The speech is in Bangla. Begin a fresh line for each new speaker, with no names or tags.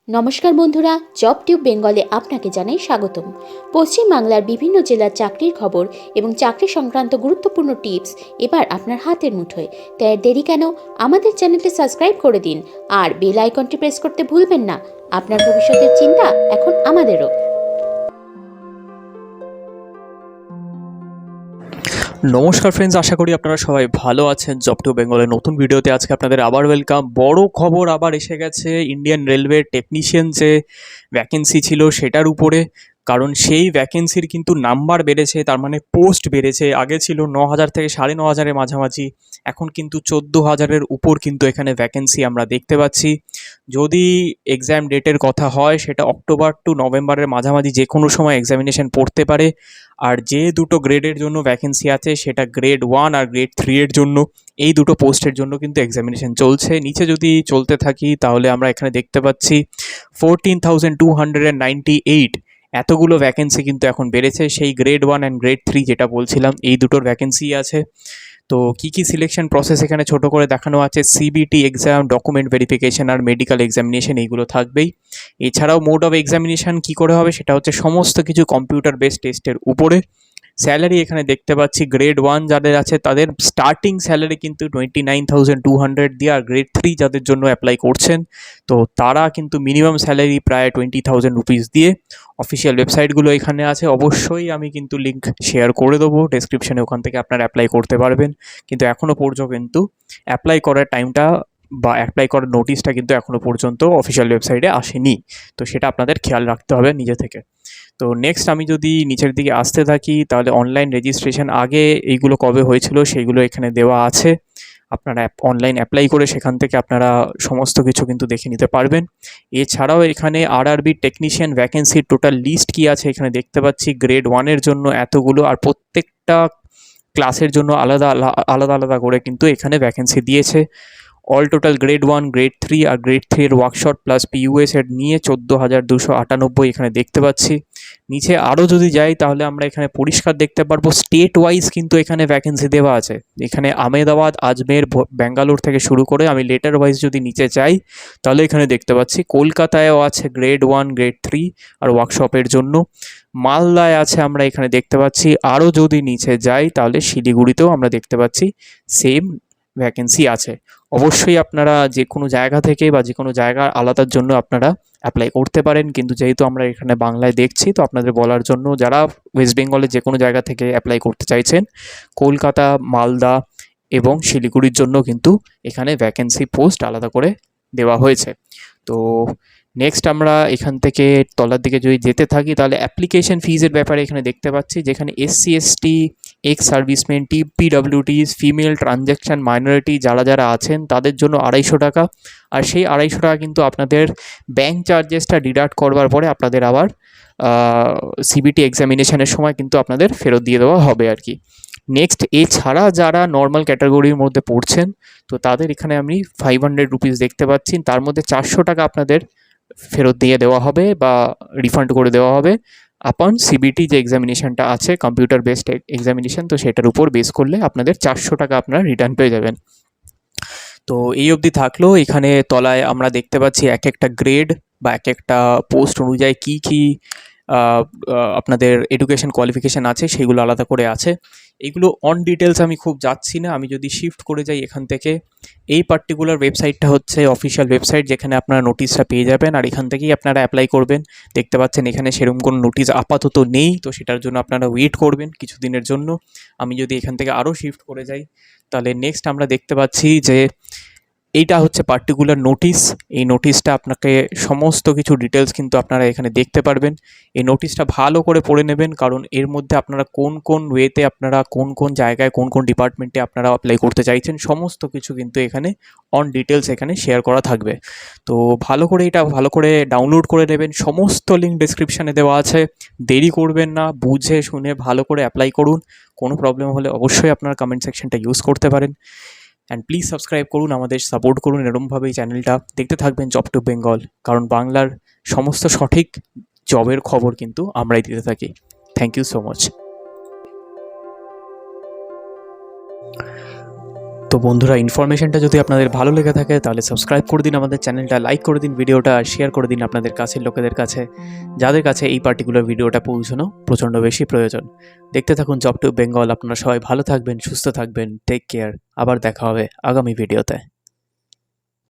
নমস্কার বন্ধুরা, জব টিউব বেঙ্গলে আপনাকে জানাই স্বাগতম। পশ্চিমবাংলার বিভিন্ন জেলার চাকরির খবর এবং চাকরি সংক্রান্ত গুরুত্বপূর্ণ টিপস এবার আপনার হাতের মুঠোয়। তাই আর দেরি কেন, আমাদের চ্যানেলটি সাবস্ক্রাইব করে দিন আর বেল আইকনটি প্রেস করতে ভুলবেন না। আপনার ভবিষ্যতের চিন্তা এখন আমাদেরও।
নমস্কার ফ্রেন্ডস, আশা করি আপনারা সবাই ভালো আছেন। জব টু বেঙ্গলের নতুন ভিডিওতে আজকে আপনাদের আবার ওয়েলকাম। বড় খবর আবার এসে গেছে ইন্ডিয়ান রেলওয়ে টেকনিশিয়ান যে ভ্যাকেন্সি ছিল সেটার উপরে। কারণ সেই ভ্যাকেন্সির কিন্তু নাম্বার বেড়েছে, তার মানে পোস্ট বেড়েছে। আগে ছিল 9,000 থেকে 9,500-এর মাঝামাঝি, এখন কিন্তু 14,000-এর উপর কিন্তু এখানে ভ্যাকেন্সি আমরা দেখতে পাচ্ছি। যদি এক্সাম ডেটের কথা হয় সেটা অক্টোবর টু নভেম্বরের মাঝামাঝি যে কোনো সময় এক্সামিনেশন পড়তে পারে। আর যে দুটো গ্রেডের জন্য ভ্যাকেন্সি আছে সেটা গ্রেড 1 আর গ্রেড 3 এর জন্য, এই দুটো পোস্টের জন্য কিন্তু এক্সামিনেশন চলছে। নিচে যদি চলতে থাকি তাহলে আমরা এখানে দেখতে পাচ্ছি 14,298 এতগুলো ভ্যাকেন্সি কিন্তু এখন বেড়েছে। সেই গ্রেড 1 অ্যান্ড গ্রেড 3 যেটা বলছিলাম, এই দুটোর ভ্যাকেন্সি আছে। তো কী কী সিলেকশন প্রসেস এখানে ছোট করে দেখানো আছে, সিবিটি এক্সাম, ডকুমেন্ট ভেরিফিকেশন আর মেডিকেল এক্সামিনেশন, এইগুলো থাকবেই। এছাড়াও মোড অফ এক্সামিনেশন কী করে হবে সেটা হচ্ছে সমস্ত কিছু কম্পিউটার বেসড টেস্টের উপরে। স্যালারি এখানে দেখতে পাচ্ছি গ্রেড 1 যাদের আছে তাদের স্টার্টিং স্যালারি কিন্তু 29,200 দিয়ে, আর গ্রেড 3 যাদের জন্য অ্যাপ্লাই করছেন তো তারা কিন্তু মিনিমাম স্যালারি প্রায় 20,000 রুপিস দিয়ে। অফিসিয়াল ওয়েবসাইটগুলো এখানে আছে, অবশ্যই আমি কিন্তু লিঙ্ক শেয়ার করে দেবো ডেসক্রিপশনে, ওখান থেকে আপনারা অ্যাপ্লাই করতে পারবেন। কিন্তু এখনও পর্যন্ত কিন্তু অ্যাপ্লাই করার টাইমটা বা অ্যাপ্লাই করার নোটিশটা কিন্তু এখনও পর্যন্ত অফিসিয়াল ওয়েবসাইটে আসেনি। তো সেটা আপনাদের খেয়াল রাখতে হবে নিজে থেকে। তো নেক্সট আমি যদি নিচের দিকে আসতে থাকি তাহলে অনলাইন রেজিস্ট্রেশন আগে এইগুলো কবে হয়েছিল সেইগুলো এখানে দেওয়া আছে। আপনারা অনলাইন অ্যাপ্লাই করে সেখান থেকে আপনারা সমস্ত কিছু কিন্তু দেখে নিতে পারবেন। এছাড়াও এখানে আরআরবি টেকনিশিয়ান ভ্যাকেন্সির টোটাল লিস্ট কী আছে এখানে দেখতে পাচ্ছি। গ্রেড 1-এর জন্য এতগুলো, আর প্রত্যেকটা ক্লাসের জন্য আলাদা আলাদা আলাদা করে কিন্তু এখানে ভ্যাকেন্সি দিয়েছে। অল টোটাল গ্রেড 1, গ্রেড 3 আর গ্রেড 3 এর ওয়ার্কশপ প্লাস পিইউএস এর নিয়ে 14,298 এখানে দেখতে পাচ্ছি। নিচে আরও যদি যাই তাহলে আমরা এখানে পরিষ্কার দেখতে পারবো স্টেট ওয়াইজ কিন্তু এখানে ভ্যাকেন্সি দেওয়া আছে। এখানে আহমেদাবাদ, আজমের, ব্যাঙ্গালোর থেকে শুরু করে আমি লেটার ওয়াইজ যদি নিচে যাই তাহলে এখানে দেখতে পাচ্ছি কলকাতায়ও আছে গ্রেড 1, গ্রেড 3 আর ওয়ার্কশপের জন্য। মালদায় আছে আমরা এখানে দেখতে পাচ্ছি। আরও যদি নিচে যাই তাহলে শিলিগুড়িতেও আমরা দেখতে পাচ্ছি সেম ভ্যাকেন্সি আছে। অবশ্যই আপনারা যে কোনো জায়গা থেকে বা যে কোনো জায়গার আলাদার জন্য আপনারা অ্যাপ্লাই করতে পারেন, কিন্তু যেহেতু আমরা এখানে বাংলায় দেখছি তো আপনাদের বলার জন্য, যারা ওয়েস্ট বেঙ্গলের যে কোনো জায়গা থেকে অ্যাপ্লাই করতে চাইছেন, কলকাতা, মালদা এবং শিলিগুড়ির জন্য কিন্তু এখানে ভ্যাকেন্সি পোস্ট আলাদা করে দেওয়া হয়েছে। তো নেক্সট আমরা এখান থেকে তলার দিকে যদি যেতে থাকি তাহলে অ্যাপ্লিকেশন ফিজের ব্যাপারে এখানে দেখতে পাচ্ছি, যেখানে SC ST, ex serviceman, PWDs, female, transaction minority যারা যারা আছেন তাদের জন্য 250 টাকা। আর সেই 250 টাকা কিন্তু আপনাদের ব্যাঙ্ক চার্জেসটা ডিডাক্ট করবার পরে আপনাদের আবার সিবিটি এক্সামিনেশনের সময় কিন্তু আপনাদের ফেরত দিয়ে দেওয়া হবে আর কি। নেক্সট, এছাড়া যারা নর্মাল ক্যাটাগরির মধ্যে পড়ছেন তো তাদের এখানে আমি 500 রুপিস দেখতে পাচ্ছি। তার মধ্যে 400 টাকা আপনাদের ফেরত দিয়ে দেওয়া হবে বা রিফান্ড করে দেওয়া হবে আপন সিবিটি যে এক্সামিনেশনটা আছে, কম্পিউটার বেসড এক্সামিনেশন, তো সেটার উপর বেস করলে আপনাদের 400 টাকা আপনারা রিটার্ন পেয়ে যাবেন। তো এই অবধি থাকলো। এখানে তলায় আমরা দেখতে পাচ্ছি এক একটা গ্রেড বা এক একটা পোস্ট অনুযায়ী কী কী আপনাদের এডুকেশন কোয়ালিফিকেশান আছে সেগুলো আলাদা করে আছে। এগুলো অন ডিটেলস আমি খুব যাচ্ছি না। আমি যদি শিফট করে যাই এখান থেকে, এই পার্টিকুলার ওয়েবসাইটটা হচ্ছে অফিসিয়াল ওয়েবসাইট যেখানে আপনারা নোটিশটা পেয়ে যাবেন, আর এখান থেকেই আপনারা অ্যাপ্লাই করবেন। দেখতে পাচ্ছেন এখানে সেরকম কোনো নোটিশ আপাতত নেই, তো সেটার জন্য আপনারা ওয়েট করবেন কিছুদিনের জন্য। আমি যদি এখান থেকে আরও শিফট করে যাই তাহলে নেক্সট আমরা দেখতে পাচ্ছি যে এইটা হচ্ছে পার্টিকুলার নোটিশ। এই নোটিশটা আপনাকে সমস্ত কিছু ডিটেলস কিন্তু আপনারা এখানে দেখতে পারবেন। এই নোটিশটা ভালো করে পড়ে নেবেন, কারণ এর মধ্যে আপনারা কোন কোন ওয়েতে, আপনারা কোন কোন জায়গায়, কোন কোন ডিপার্টমেন্টে আপনারা অ্যাপ্লাই করতে চাইছেন সমস্ত কিছু কিন্তু এখানে অন ডিটেলস এখানে শেয়ার করা থাকবে। তো ভালো করে এটা ভালো করে ডাউনলোড করে নেবেন, সমস্ত লিঙ্ক ডেসক্রিপশানে দেওয়া আছে। দেরি করবেন না, বুঝে শুনে ভালো করে অ্যাপ্লাই করুন। কোনো প্রবলেম হলে অবশ্যই আপনারা কমেন্ট সেকশনটা ইউজ করতে পারেন। অ্যান্ড প্লিজ সাবস্ক্রাইব করুন, আমাদের সাপোর্ট করুন এরকমভাবেই চ্যানেলটা দেখতে থাকবেন জব টু বেঙ্গল, কারণ বাংলার সমস্ত সঠিক জবের খবর কিন্তু আমরাই দিতে থাকি। Thank you so much. তো তো বন্ধুরা, ইনফরমেশনটা যদি আপনাদের ভালো লেগে থাকে তাহলে সাবস্ক্রাইব করে দিন আমাদের চ্যানেলটা, লাইক করে দিন ভিডিওটা, আর শেয়ার করে দিন আপনাদের কাছের লোকেদের কাছে, যাদের কাছে এই পার্টিকুলার ভিডিওটা পৌঁছানো প্রচণ্ড বেশি প্রয়োজন। দেখতে থাকুন জব টিউব বেঙ্গল। আপনারা সবাই ভালো থাকবেন, সুস্থ থাকবেন, টেক কেয়ার। আবার দেখা হবে আগামী ভিডিওতে।